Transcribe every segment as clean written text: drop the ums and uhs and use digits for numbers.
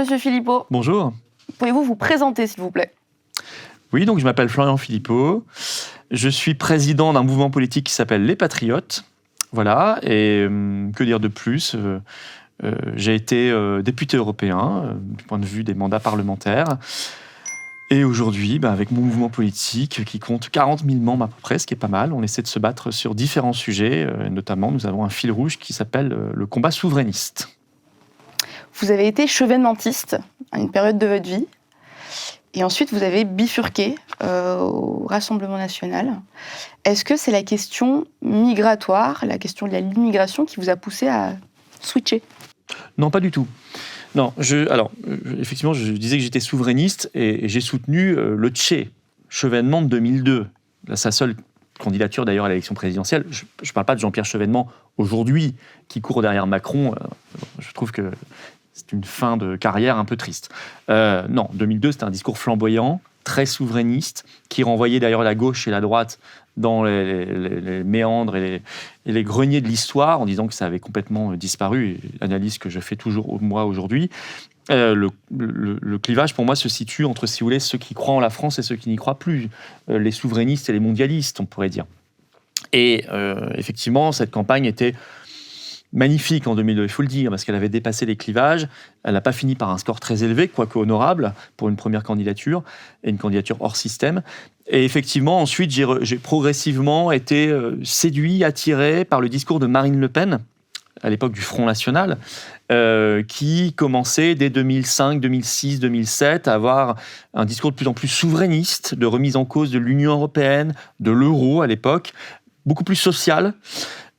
Monsieur Philippot. Bonjour. Pouvez-vous vous présenter, s'il vous plaît? Oui, donc je m'appelle Florian Philippot. Je suis président d'un mouvement politique qui s'appelle Les Patriotes. Voilà, et que dire de plus? J'ai été député européen, du point de vue des mandats parlementaires. Et aujourd'hui, avec mon mouvement politique qui compte 40 000 membres à peu près, ce qui est pas mal, on essaie de se battre sur différents sujets. Notamment, nous avons un fil rouge qui s'appelle le combat souverainiste. Vous avez été chevènementiste à une période de votre vie. Et ensuite, vous avez bifurqué au Rassemblement national. Est-ce que c'est la question migratoire, la question de l'immigration qui vous a poussé à switcher? Non, pas du tout. Non, effectivement, je disais que j'étais souverainiste et j'ai soutenu le Tché, Chevènement de 2002. Sa seule candidature d'ailleurs à l'élection présidentielle. Je ne parle pas de Jean-Pierre Chevènement aujourd'hui, qui court derrière Macron. Je trouve que c'est une fin de carrière un peu triste. Non, 2002, c'était un discours flamboyant, très souverainiste, qui renvoyait d'ailleurs la gauche et la droite dans les méandres et les greniers de l'histoire, en disant que ça avait complètement disparu, analyse que je fais toujours moi aujourd'hui. Le clivage, pour moi, se situe entre, si vous voulez, ceux qui croient en la France et ceux qui n'y croient plus, les souverainistes et les mondialistes, on pourrait dire. Et effectivement, cette campagne était magnifique en 2002, il faut le dire, parce qu'elle avait dépassé les clivages. Elle n'a pas fini par un score très élevé, quoique honorable, pour une première candidature, et une candidature hors système. Et effectivement, ensuite, j'ai progressivement été séduit, attiré par le discours de Marine Le Pen, à l'époque du Front National, qui commençait dès 2005, 2006, 2007 à avoir un discours de plus en plus souverainiste, de remise en cause de l'Union européenne, de l'euro à l'époque, beaucoup plus social.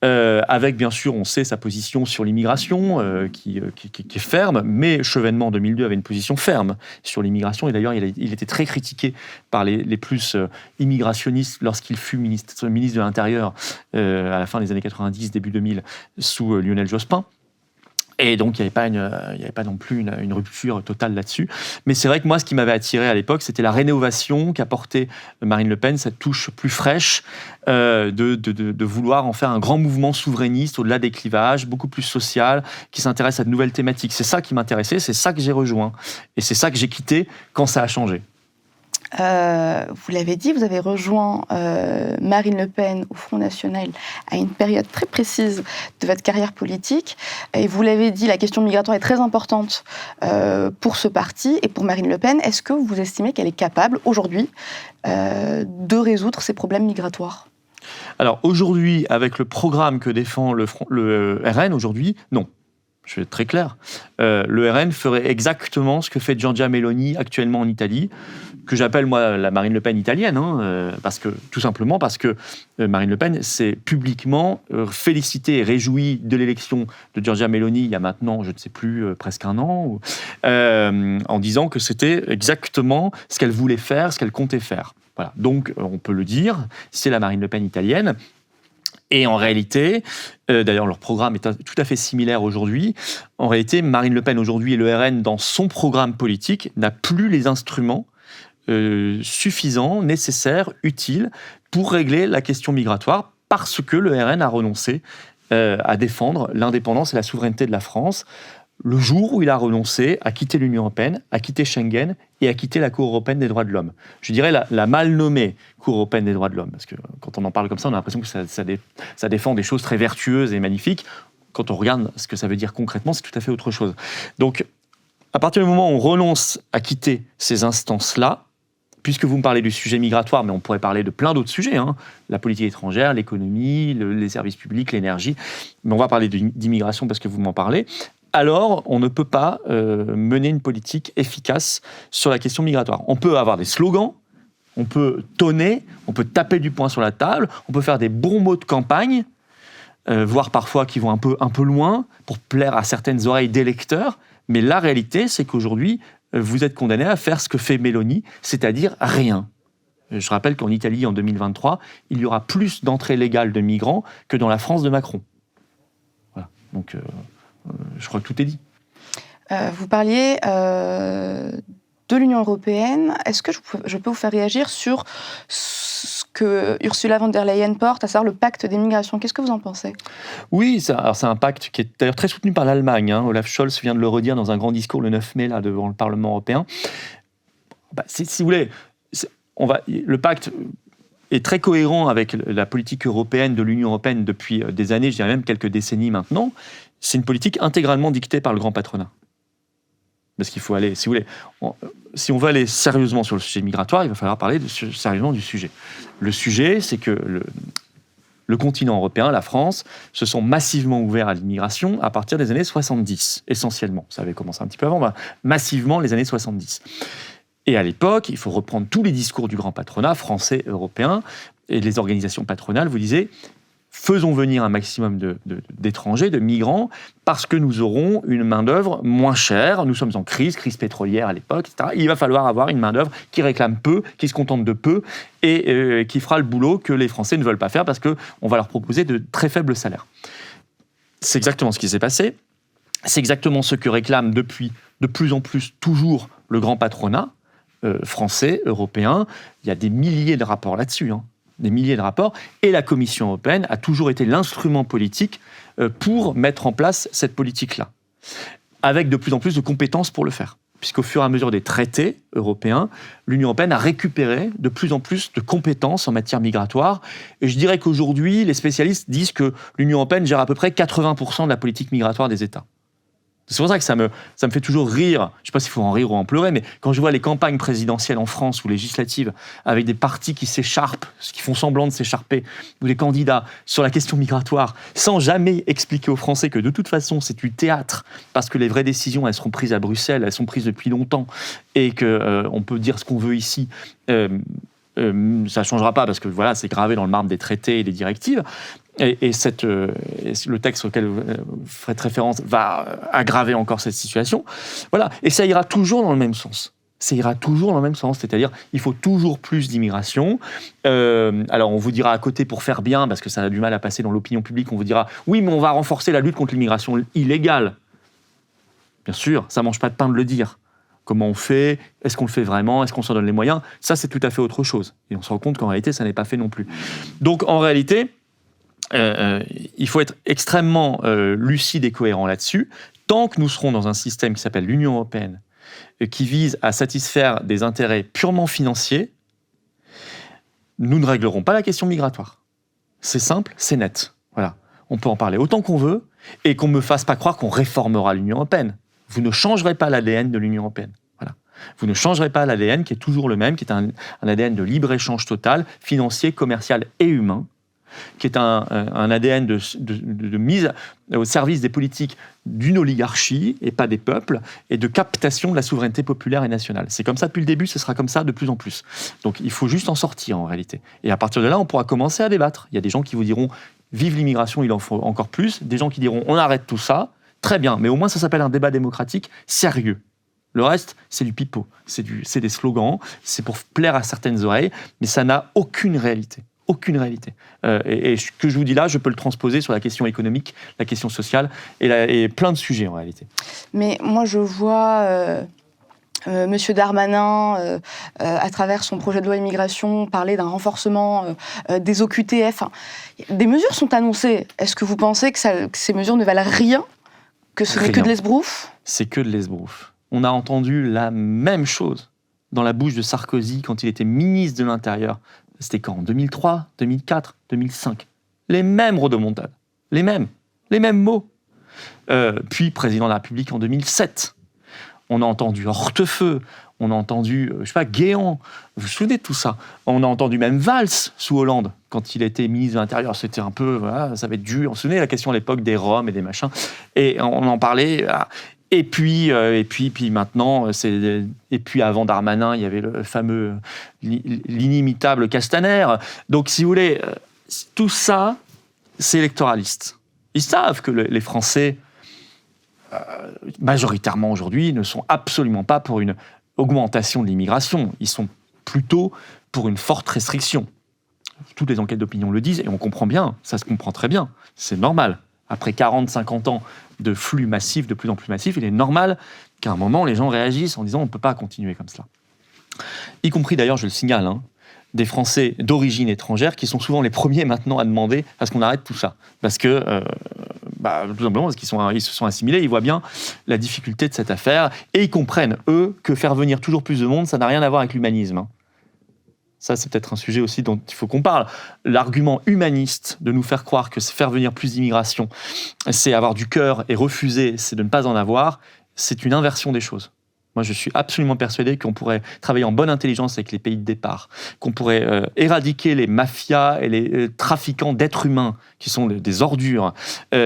Avec, bien sûr, on sait sa position sur l'immigration, qui est ferme, mais Chevènement en 2002 avait une position ferme sur l'immigration, et d'ailleurs, il était très critiqué par les plus immigrationnistes lorsqu'il fut ministre de l'Intérieur à la fin des années 90, début 2000, sous Lionel Jospin. Et donc, il n'y avait pas non plus une rupture totale là-dessus. Mais c'est vrai que moi, ce qui m'avait attiré à l'époque, c'était la rénovation qu'apportait Marine Le Pen, cette touche plus fraîche de vouloir en faire un grand mouvement souverainiste au-delà des clivages, beaucoup plus social, qui s'intéresse à de nouvelles thématiques. C'est ça qui m'intéressait, c'est ça que j'ai rejoint. Et c'est ça que j'ai quitté quand ça a changé. Vous l'avez dit, vous avez rejoint Marine Le Pen au Front National à une période très précise de votre carrière politique. Et vous l'avez dit, la question migratoire est très importante pour ce parti et pour Marine Le Pen. Est-ce que vous estimez qu'elle est capable, aujourd'hui, de résoudre ces problèmes migratoires? Alors, aujourd'hui, avec le programme que défend le RN, aujourd'hui, non. Je vais être très clair. Le RN ferait exactement ce que fait Giorgia Meloni actuellement en Italie, que j'appelle moi la Marine Le Pen italienne, tout simplement parce que Marine Le Pen s'est publiquement félicitée et réjouie de l'élection de Giorgia Meloni il y a maintenant, je ne sais plus, presque un an, en disant que c'était exactement ce qu'elle voulait faire, ce qu'elle comptait faire. Voilà. Donc, on peut le dire, c'est la Marine Le Pen italienne. Et en réalité, d'ailleurs leur programme est tout à fait similaire aujourd'hui, en réalité Marine Le Pen aujourd'hui et le RN dans son programme politique n'a plus les instruments suffisants, nécessaires, utiles pour régler la question migratoire parce que le RN a renoncé à défendre l'indépendance et la souveraineté de la France le jour où il a renoncé à quitter l'Union européenne, à quitter Schengen et à quitter la Cour européenne des droits de l'homme. Je dirais la mal nommée Cour européenne des droits de l'homme, parce que quand on en parle comme ça, on a l'impression que ça défend des choses très vertueuses et magnifiques. Quand on regarde ce que ça veut dire concrètement, c'est tout à fait autre chose. Donc, à partir du moment où on renonce à quitter ces instances-là, puisque vous me parlez du sujet migratoire, mais on pourrait parler de plein d'autres sujets, la politique étrangère, l'économie, les services publics, l'énergie, mais on va parler d'immigration parce que vous m'en parlez, alors on ne peut pas mener une politique efficace sur la question migratoire. On peut avoir des slogans, on peut tonner, on peut taper du poing sur la table, on peut faire des bons mots de campagne, voire parfois qui vont un peu loin pour plaire à certaines oreilles d'électeurs, mais la réalité, c'est qu'aujourd'hui, vous êtes condamné à faire ce que fait Meloni, c'est-à-dire rien. Je rappelle qu'en Italie, en 2023, il y aura plus d'entrées légales de migrants que dans la France de Macron. Voilà. Donc, je crois que tout est dit. Vous parliez de l'Union européenne. Est-ce que je peux vous faire réagir sur ce que Ursula von der Leyen porte, à savoir le pacte des migrations. Qu'est-ce que vous en pensez ? Oui, c'est un pacte qui est d'ailleurs très soutenu par l'Allemagne. Olaf Scholz vient de le redire dans un grand discours le 9 mai là, devant le Parlement européen. Si vous voulez, le pacte est très cohérent avec la politique européenne de l'Union européenne depuis des années, je dirais même quelques décennies maintenant. C'est une politique intégralement dictée par le grand patronat. Parce qu'il faut aller, si vous voulez, si on veut aller sérieusement sur le sujet migratoire, il va falloir parler sérieusement du sujet. Le sujet, c'est que le continent européen, la France, se sont massivement ouverts à l'immigration à partir des années 70, essentiellement. Ça avait commencé un petit peu avant, massivement les années 70. Et à l'époque, il faut reprendre tous les discours du grand patronat français, européen, et les organisations patronales vous disaient faisons venir un maximum d'étrangers, de migrants, parce que nous aurons une main-d'œuvre moins chère. Nous sommes en crise pétrolière à l'époque, etc. Il va falloir avoir une main-d'œuvre qui réclame peu, qui se contente de peu, et qui fera le boulot que les Français ne veulent pas faire parce qu'on va leur proposer de très faibles salaires. C'est exactement ce qui s'est passé. C'est exactement ce que réclame depuis de plus en plus toujours le grand patronat français, européen. Il y a des milliers de rapports là-dessus, des milliers de rapports, et la Commission européenne a toujours été l'instrument politique pour mettre en place cette politique-là, avec de plus en plus de compétences pour le faire. Puisqu'au fur et à mesure des traités européens, l'Union européenne a récupéré de plus en plus de compétences en matière migratoire. Et je dirais qu'aujourd'hui, les spécialistes disent que l'Union européenne gère à peu près 80% de la politique migratoire des États. C'est pour ça que ça me fait toujours rire, je ne sais pas s'il faut en rire ou en pleurer, mais quand je vois les campagnes présidentielles en France ou législatives avec des partis qui s'écharpent, qui font semblant de s'écharper, ou des candidats sur la question migratoire, sans jamais expliquer aux Français que de toute façon c'est du théâtre, parce que les vraies décisions elles seront prises à Bruxelles, elles sont prises depuis longtemps, et qu'on peut dire ce qu'on veut ici, ça ne changera pas parce que voilà, c'est gravé dans le marbre des traités et des directives. Et le texte auquel vous faites référence va aggraver encore cette situation. Voilà. Et ça ira toujours dans le même sens. C'est-à-dire il faut toujours plus d'immigration. Alors on vous dira à côté pour faire bien, parce que ça a du mal à passer dans l'opinion publique, on vous dira oui, mais on va renforcer la lutte contre l'immigration illégale. Bien sûr, ça ne mange pas de pain de le dire. Comment on fait ? Est-ce qu'on le fait vraiment ? Est-ce qu'on s'en donne les moyens ? Ça, c'est tout à fait autre chose. Et on se rend compte qu'en réalité, ça n'est pas fait non plus. Donc en réalité, il faut être extrêmement lucide et cohérent là-dessus. Tant que nous serons dans un système qui s'appelle l'Union européenne, qui vise à satisfaire des intérêts purement financiers, nous ne réglerons pas la question migratoire. C'est simple, c'est net. Voilà. On peut en parler autant qu'on veut, et qu'on ne me fasse pas croire qu'on réformera l'Union européenne. Vous ne changerez pas l'ADN de l'Union européenne. Voilà. Vous ne changerez pas l'ADN qui est toujours le même, qui est un ADN de libre-échange total, financier, commercial et humain, qui est un ADN de mise au service des politiques d'une oligarchie et pas des peuples, et de captation de la souveraineté populaire et nationale. C'est comme ça depuis le début, ce sera comme ça de plus en plus. Donc il faut juste en sortir en réalité. Et à partir de là, on pourra commencer à débattre. Il y a des gens qui vous diront « vive l'immigration, il en faut encore plus », des gens qui diront « on arrête tout ça », très bien, mais au moins ça s'appelle un débat démocratique sérieux. Le reste, c'est du pipeau, c'est des slogans, c'est pour plaire à certaines oreilles, mais ça n'a aucune réalité. Aucune réalité. Et ce que je vous dis là, je peux le transposer sur la question économique, la question sociale et plein de sujets en réalité. Mais moi, je vois Monsieur Darmanin, à travers son projet de loi immigration, parler d'un renforcement des OQTF. Des mesures sont annoncées. Est-ce que vous pensez que ces mesures ne valent rien ? Que ce n'est que de l'esbrouf ? C'est que de l'esbrouf. On a entendu la même chose dans la bouche de Sarkozy quand il était ministre de l'Intérieur. C'était quand ? En 2003, 2004, 2005. Les mêmes rodomontades, les mêmes mots. Puis président de la République en 2007. On a entendu Hortefeux, on a entendu, Guéant. Vous vous souvenez de tout ça ? On a entendu même Valls sous Hollande, quand il était ministre de l'Intérieur. C'était un peu, voilà, ça va être dur. On se souvenez de la question à l'époque des Roms et des machins. Et on en parlait. Et puis maintenant, et puis avant Darmanin, il y avait le fameux, l'inimitable Castaner. Donc, si vous voulez, tout ça, c'est électoraliste. Ils savent que les Français, majoritairement aujourd'hui, ne sont absolument pas pour une augmentation de l'immigration. Ils sont plutôt pour une forte restriction. Toutes les enquêtes d'opinion le disent, et on comprend bien, ça se comprend très bien. C'est normal. Après 40-50 ans de flux massifs, de plus en plus massifs, il est normal qu'à un moment, les gens réagissent en disant « on ne peut pas continuer comme cela ». Y compris d'ailleurs, je le signale, des Français d'origine étrangère qui sont souvent les premiers maintenant à demander à ce qu'on arrête tout ça. Parce que, tout simplement, parce ils se sont assimilés, ils voient bien la difficulté de cette affaire et ils comprennent, eux, que faire venir toujours plus de monde, ça n'a rien à voir avec l'humanisme. Hein. Ça, c'est peut-être un sujet aussi dont il faut qu'on parle. L'argument humaniste de nous faire croire que faire venir plus d'immigration, c'est avoir du cœur et refuser, c'est de ne pas en avoir, c'est une inversion des choses. Moi, je suis absolument persuadé qu'on pourrait travailler en bonne intelligence avec les pays de départ, qu'on pourrait éradiquer les mafias et les trafiquants d'êtres humains, qui sont des ordures,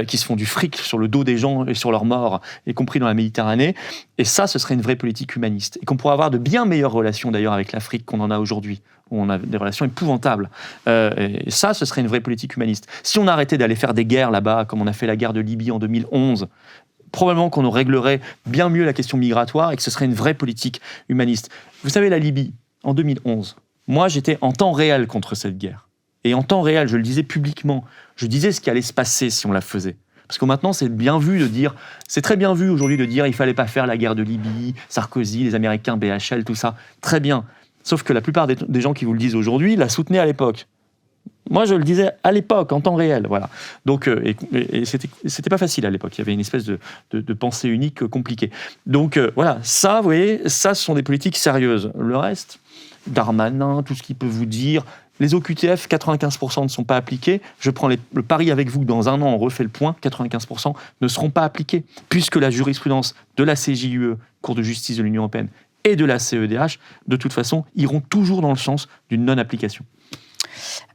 qui se font du fric sur le dos des gens et sur leurs morts, y compris dans la Méditerranée. Et ça, ce serait une vraie politique humaniste. Et qu'on pourrait avoir de bien meilleures relations, d'ailleurs, avec l'Afrique qu'on en a aujourd'hui, où on a des relations épouvantables. Et ça, ce serait une vraie politique humaniste. Si on arrêtait d'aller faire des guerres là-bas, comme on a fait la guerre de Libye en 2011, probablement qu'on réglerait bien mieux la question migratoire et que ce serait une vraie politique humaniste. Vous savez, la Libye, en 2011, moi, j'étais en temps réel contre cette guerre. Et en temps réel, je le disais publiquement, je disais ce qui allait se passer si on la faisait. Parce que maintenant, c'est bien vu de dire, c'est très bien vu aujourd'hui de dire il fallait pas faire la guerre de Libye, Sarkozy, les Américains, BHL, tout ça. Très bien. Sauf que la plupart des gens qui vous le disent aujourd'hui la soutenaient à l'époque. Moi, je le disais à l'époque, en temps réel, voilà. Donc, et c'était pas facile à l'époque. Il y avait une espèce de pensée unique compliquée. Donc, voilà, ça, vous voyez, ça, ce sont des politiques sérieuses. Le reste, Darmanin, tout ce qu'il peut vous dire, les OQTF, 95% ne sont pas appliqués. Je prends le pari avec vous, dans un an, on refait le point, 95% ne seront pas appliqués, puisque la jurisprudence de la CJUE, Cour de justice de l'Union européenne, et de la CEDH, de toute façon, iront toujours dans le sens d'une non-application.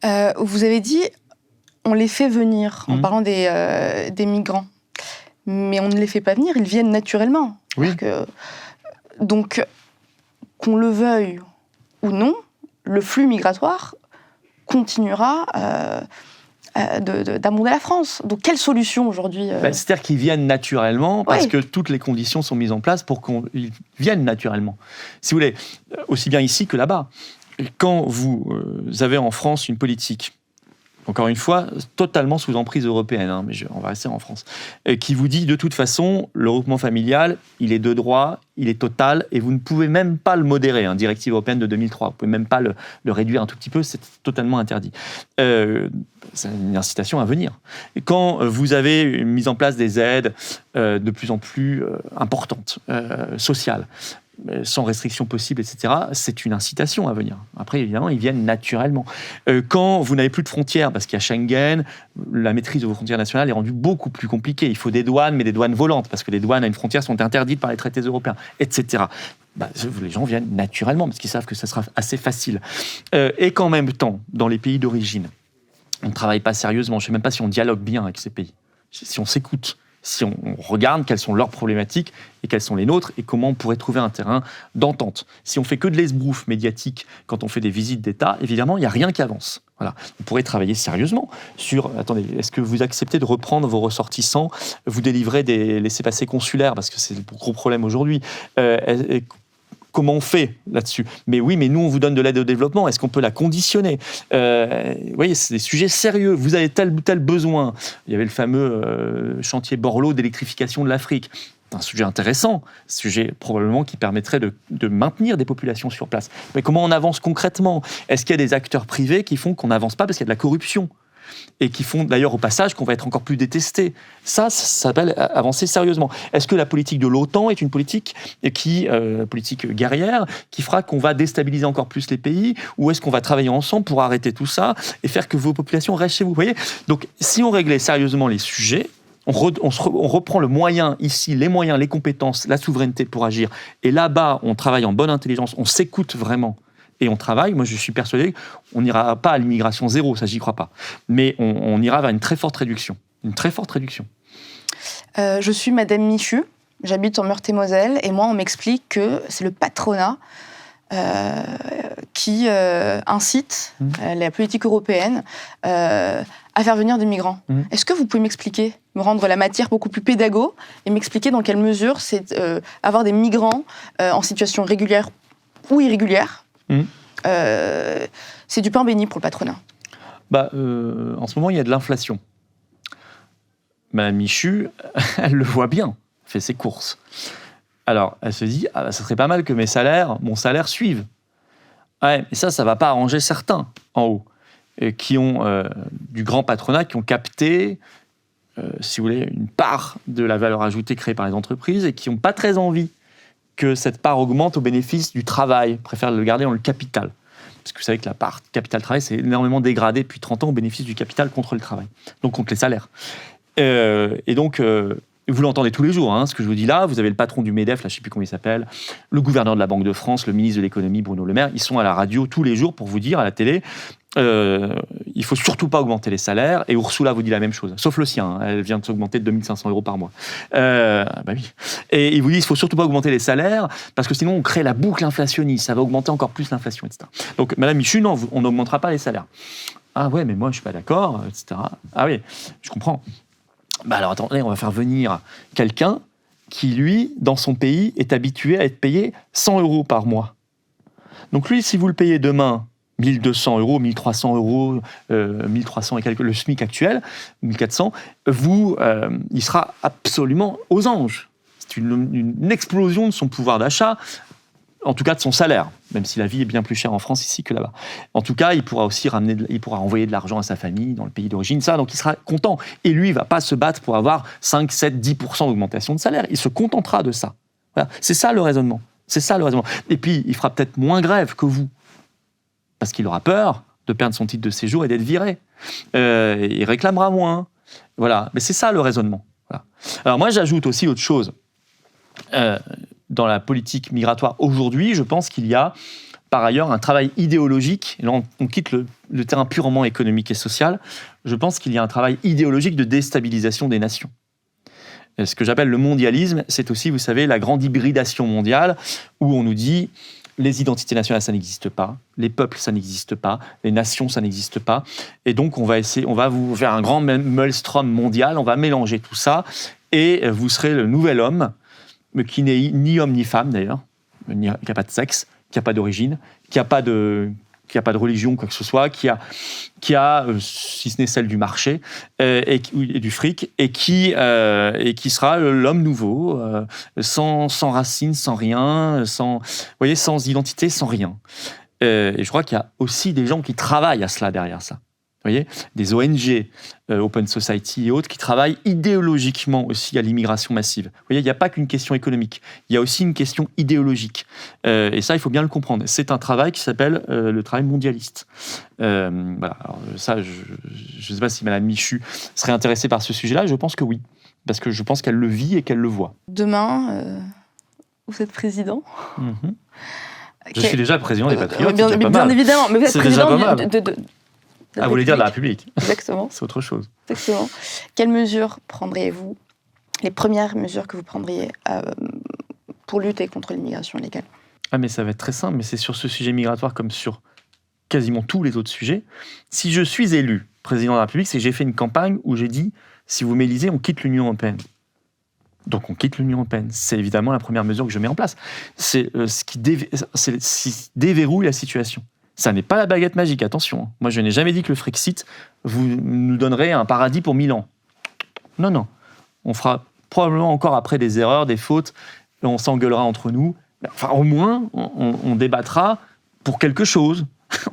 Vous avez dit, on les fait venir, en parlant des migrants. Mais on ne les fait pas venir, ils viennent naturellement. Oui. Donc, qu'on le veuille ou non, le flux migratoire continuera d'abonder la France. Donc, quelle solution aujourd'hui C'est-à-dire qu'ils viennent naturellement, parce que toutes les conditions sont mises en place pour qu'ils viennent naturellement. Si vous voulez, aussi bien ici que là-bas. Quand vous avez en France une politique, encore une fois, totalement sous emprise européenne, mais on va rester en France, qui vous dit de toute façon, le regroupement familial, il est de droit, il est total, et vous ne pouvez même pas le modérer, directive européenne de 2003, vous ne pouvez même pas le réduire un tout petit peu, c'est totalement interdit. C'est une incitation à venir. Et quand vous avez une mise en place des aides de plus en plus importantes, sociales, sans restriction possible, etc., c'est une incitation à venir. Après, évidemment, ils viennent naturellement. Quand vous n'avez plus de frontières, parce qu'il y a Schengen, la maîtrise de vos frontières nationales est rendue beaucoup plus compliquée. Il faut des douanes, mais des douanes volantes, parce que les douanes à une frontière sont interdites par les traités européens, etc. Les gens viennent naturellement, parce qu'ils savent que ça sera assez facile. Et qu'en même temps, dans les pays d'origine, on ne travaille pas sérieusement. Je ne sais même pas si on dialogue bien avec ces pays, si on s'écoute, si on regarde quelles sont leurs problématiques et quelles sont les nôtres et comment on pourrait trouver un terrain d'entente. Si on fait que de l'esbrouf médiatique quand on fait des visites d'État, évidemment, il n'y a rien qui avance. Voilà. On pourrait travailler sérieusement sur, attendez, est-ce que vous acceptez de reprendre vos ressortissants, vous délivrer des laissez-passer consulaires, parce que c'est le gros problème aujourd'hui, comment on fait là-dessus ? Mais oui, mais nous, on vous donne de l'aide au développement. Est-ce qu'on peut la conditionner ? Vous voyez, c'est des sujets sérieux. Vous avez tel ou tel besoin. Il y avait le fameux chantier Borloo d'électrification de l'Afrique. Un sujet intéressant, un sujet probablement qui permettrait de maintenir des populations sur place. Mais comment on avance concrètement ? Est-ce qu'il y a des acteurs privés qui font qu'on n'avance pas parce qu'il y a de la corruption ? Et qui font d'ailleurs au passage qu'on va être encore plus détesté. Ça s'appelle avancer sérieusement. Est-ce que la politique de l'OTAN est une politique politique guerrière qui fera qu'on va déstabiliser encore plus les pays, ou est-ce qu'on va travailler ensemble pour arrêter tout ça et faire que vos populations restent chez vous ? Vous voyez ? Donc si on réglait sérieusement les sujets, on reprend le moyen ici, les moyens, les compétences, la souveraineté pour agir, et là-bas on travaille en bonne intelligence, on s'écoute vraiment, et on travaille, moi je suis persuadé qu'on n'ira pas à l'immigration zéro, ça j'y crois pas. Mais on ira vers une très forte réduction. Une très forte réduction. Je suis Madame Michu, j'habite en Meurthe-et-Moselle, et moi on m'explique que c'est le patronat qui incite la politique européenne à faire venir des migrants. Est-ce que vous pouvez m'expliquer, me rendre la matière beaucoup plus pédago, et m'expliquer dans quelle mesure c'est avoir des migrants en situation régulière ou irrégulière, c'est du pain béni pour le patronat. En ce moment, il y a de l'inflation. Madame Michu, elle le voit bien, elle fait ses courses. Alors, elle se dit, ça serait pas mal que mon salaire suive. Ouais, mais ça va pas arranger certains en haut, qui ont du grand patronat, qui ont capté, si vous voulez, une part de la valeur ajoutée créée par les entreprises et qui n'ont pas très envie que cette part augmente au bénéfice du travail, préfèrent le garder dans le capital. Parce que vous savez que la part capital-travail, c'est énormément dégradé depuis 30 ans au bénéfice du capital contre le travail, donc contre les salaires. Et donc, vous l'entendez tous les jours, ce que je vous dis là, vous avez le patron du MEDEF, là, je ne sais plus comment il s'appelle, le gouverneur de la Banque de France, le ministre de l'économie, Bruno Le Maire, ils sont à la radio tous les jours pour vous dire, à la télé, il ne faut surtout pas augmenter les salaires, et Ursula vous dit la même chose, sauf le sien, elle vient de s'augmenter de 2 500 € par mois. Bah oui. Et il vous dit, il ne faut surtout pas augmenter les salaires, parce que sinon on crée la boucle inflationniste, ça va augmenter encore plus l'inflation, etc. Donc, Madame Michu, non, on n'augmentera pas les salaires. Ah ouais, mais moi je ne suis pas d'accord, etc. Ah oui, je comprends. Bah alors attendez, on va faire venir quelqu'un qui, lui, dans son pays, est habitué à être payé 100 € par mois. Donc lui, si vous le payez demain 1 200 €, 1 300 €, 1 300 et quelques, le SMIC actuel, 1 400, il sera absolument aux anges. C'est une explosion de son pouvoir d'achat, en tout cas de son salaire, même si la vie est bien plus chère en France ici que là-bas. En tout cas, il pourra aussi envoyer de l'argent à sa famille dans le pays d'origine, donc il sera content. Et lui, il ne va pas se battre pour avoir 5, 7, 10% d'augmentation de salaire. Il se contentera de ça. Voilà. C'est ça le raisonnement. Et puis, il fera peut-être moins grève que vous, parce qu'il aura peur de perdre son titre de séjour et d'être viré. Il réclamera moins. Voilà. Mais c'est ça le raisonnement. Voilà. Alors moi, j'ajoute aussi autre chose. Dans la politique migratoire aujourd'hui, je pense qu'il y a par ailleurs un travail idéologique, et là on quitte le terrain purement économique et social, je pense qu'il y a un travail idéologique de déstabilisation des nations. Et ce que j'appelle le mondialisme, c'est aussi, vous savez, la grande hybridation mondiale, où on nous dit les identités nationales, ça n'existe pas, les peuples, ça n'existe pas, les nations, ça n'existe pas, et donc on va vous faire un grand maelstrom mondial, on va mélanger tout ça, et vous serez le nouvel homme, mais qui n'est ni homme ni femme d'ailleurs, qui n'a pas de sexe, qui n'a pas d'origine, qui n'a pas de religion, quoi que ce soit, qui a si ce n'est celle du marché et du fric, et qui sera l'homme nouveau, sans racines, sans rien, sans identité, sans rien. Et je crois qu'il y a aussi des gens qui travaillent à cela derrière ça. Vous voyez, des ONG, Open Society et autres, qui travaillent idéologiquement aussi à l'immigration massive. Vous voyez, il n'y a pas qu'une question économique, il y a aussi une question idéologique. Et ça, il faut bien le comprendre. C'est un travail qui s'appelle le travail mondialiste. Voilà. Alors, ça, je ne sais pas si Madame Michu serait intéressée par ce sujet-là, je pense que oui, parce que je pense qu'elle le vit et qu'elle le voit. Demain, vous êtes président. Mm-hmm. Je suis déjà président des Patriotes, bien évidemment, mais vous êtes président vous voulez dire de la République. Exactement. C'est autre chose. Exactement. Quelles mesures prendriez-vous, les premières mesures que vous prendriez pour lutter contre l'immigration illégale ? Ah, mais ça va être très simple, mais c'est sur ce sujet migratoire comme sur quasiment tous les autres sujets. Si je suis élu président de la République, c'est que j'ai fait une campagne où j'ai dit, si vous m'élisez, on quitte l'Union européenne. Donc on quitte l'Union européenne. C'est évidemment la première mesure que je mets en place. C'est ce qui déverrouille la situation. Ça n'est pas la baguette magique, attention. Moi, je n'ai jamais dit que le Frexit nous donnerait un paradis pour 1000 ans. Non. On fera probablement encore après des erreurs, des fautes, on s'engueulera entre nous. Enfin, au moins, on débattra pour quelque chose.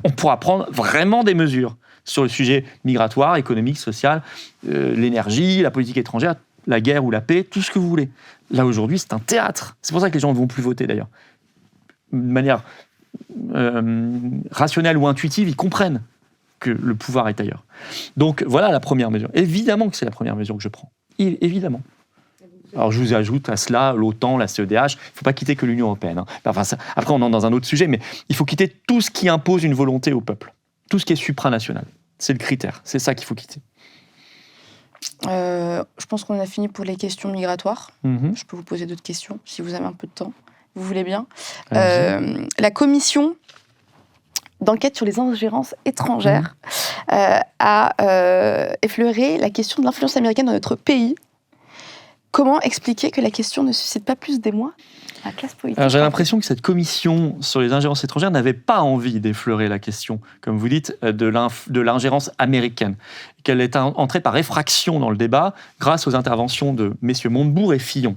On pourra prendre vraiment des mesures sur le sujet migratoire, économique, social, l'énergie, la politique étrangère, la guerre ou la paix, tout ce que vous voulez. Là, aujourd'hui, c'est un théâtre. C'est pour ça que les gens ne vont plus voter, d'ailleurs. De manière rationnelle ou intuitive, ils comprennent que le pouvoir est ailleurs. Donc, voilà la première mesure. Évidemment que c'est la première mesure que je prends. Évidemment. Alors, je vous ajoute à cela l'OTAN, la CEDH. Il ne faut pas quitter que l'Union européenne. Enfin, après, on entre dans un autre sujet, mais il faut quitter tout ce qui impose une volonté au peuple. Tout ce qui est supranational. C'est le critère. C'est ça qu'il faut quitter. Je pense qu'on a fini pour les questions migratoires. Mm-hmm. Je peux vous poser d'autres questions, si vous avez un peu de temps. Vous voulez bien. La commission d'enquête sur les ingérences étrangères a effleuré la question de l'influence américaine dans notre pays. Comment expliquer que la question ne suscite pas plus d'émoi à la classe politique ? Alors, j'ai l'impression que cette commission sur les ingérences étrangères n'avait pas envie d'effleurer la question, comme vous dites, de l'ingérence américaine. Qu'elle est entrée par effraction dans le débat grâce aux interventions de messieurs Montebourg et Fillon.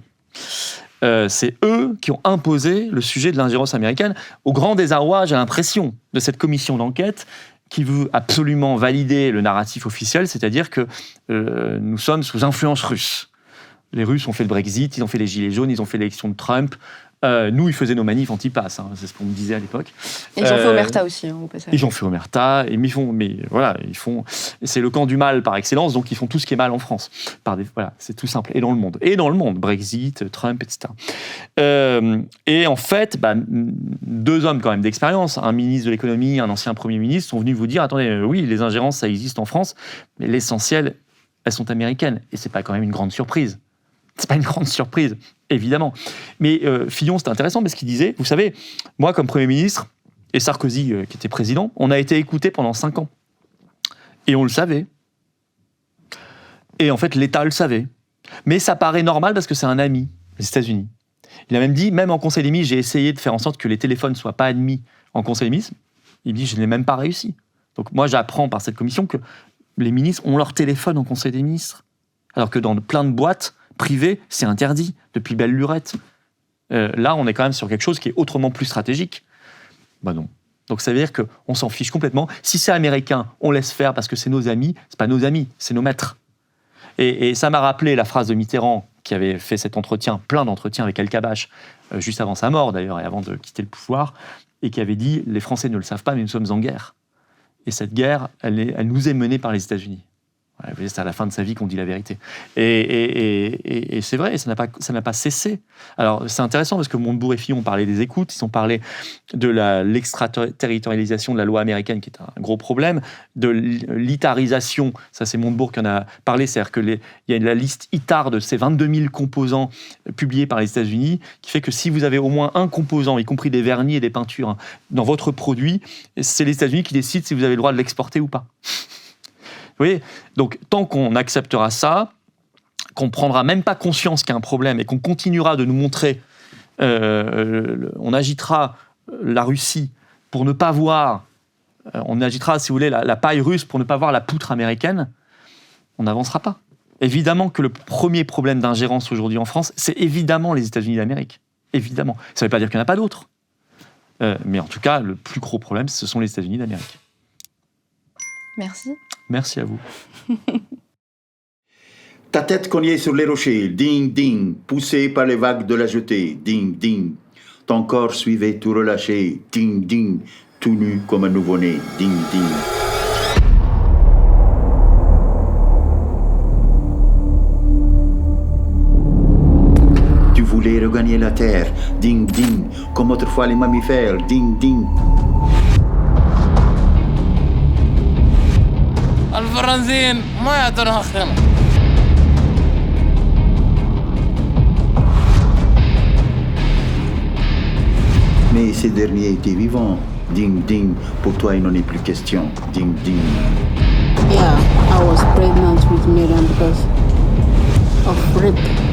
c'est eux qui ont imposé le sujet de l'ingérence américaine, au grand désarroi, j'ai l'impression, de cette commission d'enquête qui veut absolument valider le narratif officiel, c'est-à-dire que nous sommes sous influence russe. Les Russes ont fait le Brexit, ils ont fait les Gilets jaunes, ils ont fait l'élection de Trump. Nous, ils faisaient nos manifs anti-pass, hein, c'est ce qu'on me disait à l'époque. Et ils ont fait Omerta aussi, au passage. Ils ont fait Omerta, c'est le camp du mal par excellence, donc ils font tout ce qui est mal en France. C'est tout simple. Et dans le monde, Brexit, Trump, etc. Et en fait, deux hommes quand même d'expérience, un ministre de l'économie, un ancien Premier ministre, sont venus vous dire, attendez, oui, les ingérences, ça existe en France, mais l'essentiel, elles sont américaines. Et c'est pas quand même une grande surprise. C'est pas une grande surprise, évidemment. Mais Fillon, c'était intéressant parce qu'il disait, vous savez, moi comme Premier ministre, et Sarkozy qui était président, on a été écoutés pendant 5 ans. Et on le savait. Et en fait, l'État le savait. Mais ça paraît normal parce que c'est un ami, les États-Unis. Il a même dit, même en Conseil des ministres, j'ai essayé de faire en sorte que les téléphones ne soient pas admis en Conseil des ministres. Il dit, je n'ai même pas réussi. Donc moi, j'apprends par cette commission que les ministres ont leur téléphone en Conseil des ministres. Alors que dans plein de boîtes privées, c'est interdit, depuis belle lurette. Là, on est quand même sur quelque chose qui est autrement plus stratégique. Non. Donc ça veut dire qu'on s'en fiche complètement. Si c'est américain, on laisse faire parce que c'est nos amis. C'est pas nos amis, c'est nos maîtres. Et ça m'a rappelé la phrase de Mitterrand, qui avait fait cet entretien, plein d'entretiens avec El-Kabash, juste avant sa mort d'ailleurs, et avant de quitter le pouvoir, et qui avait dit « Les Français ne le savent pas, mais nous sommes en guerre ». Et cette guerre, elle nous est menée par les États-Unis. C'est à la fin de sa vie qu'on dit la vérité. Et c'est vrai, ça n'a pas cessé. Alors, c'est intéressant parce que Montebourg et Fillon ont parlé des écoutes, ils ont parlé de l'extraterritorialisation de la loi américaine, qui est un gros problème, de l'itarisation, ça c'est Montebourg qui en a parlé, c'est-à-dire qu'il y a la liste ITAR de ces 22 000 composants publiés par les États-Unis, qui fait que si vous avez au moins un composant, y compris des vernis et des peintures, dans votre produit, c'est les États-Unis qui décident si vous avez le droit de l'exporter ou pas. Vous voyez ? Donc, tant qu'on acceptera ça, qu'on ne prendra même pas conscience qu'il y a un problème et qu'on continuera de nous montrer, on agitera la Russie pour ne pas voir, on agitera, si vous voulez, la paille russe pour ne pas voir la poutre américaine, on n'avancera pas. Évidemment que le premier problème d'ingérence aujourd'hui en France, c'est évidemment les États-Unis d'Amérique. Évidemment. Ça ne veut pas dire qu'il n'y en a pas d'autres. Mais en tout cas, le plus gros problème, ce sont les États-Unis d'Amérique. Merci. Merci à vous. Ta tête cognée sur les rochers, ding, ding, poussée par les vagues de la jetée, ding, ding. Ton corps suivait tout relâché, ding, ding, tout nu comme un nouveau-né, ding, ding. Tu voulais regagner la terre, ding, ding, comme autrefois les mammifères, ding, ding. الفرنسيين ما يعطونها خير. Mais ces derniers étaient vivants. Ding, ding, pour toi il n'en est plus question. Ding, ding. Yeah, I was pregnant with Miriam because of rape.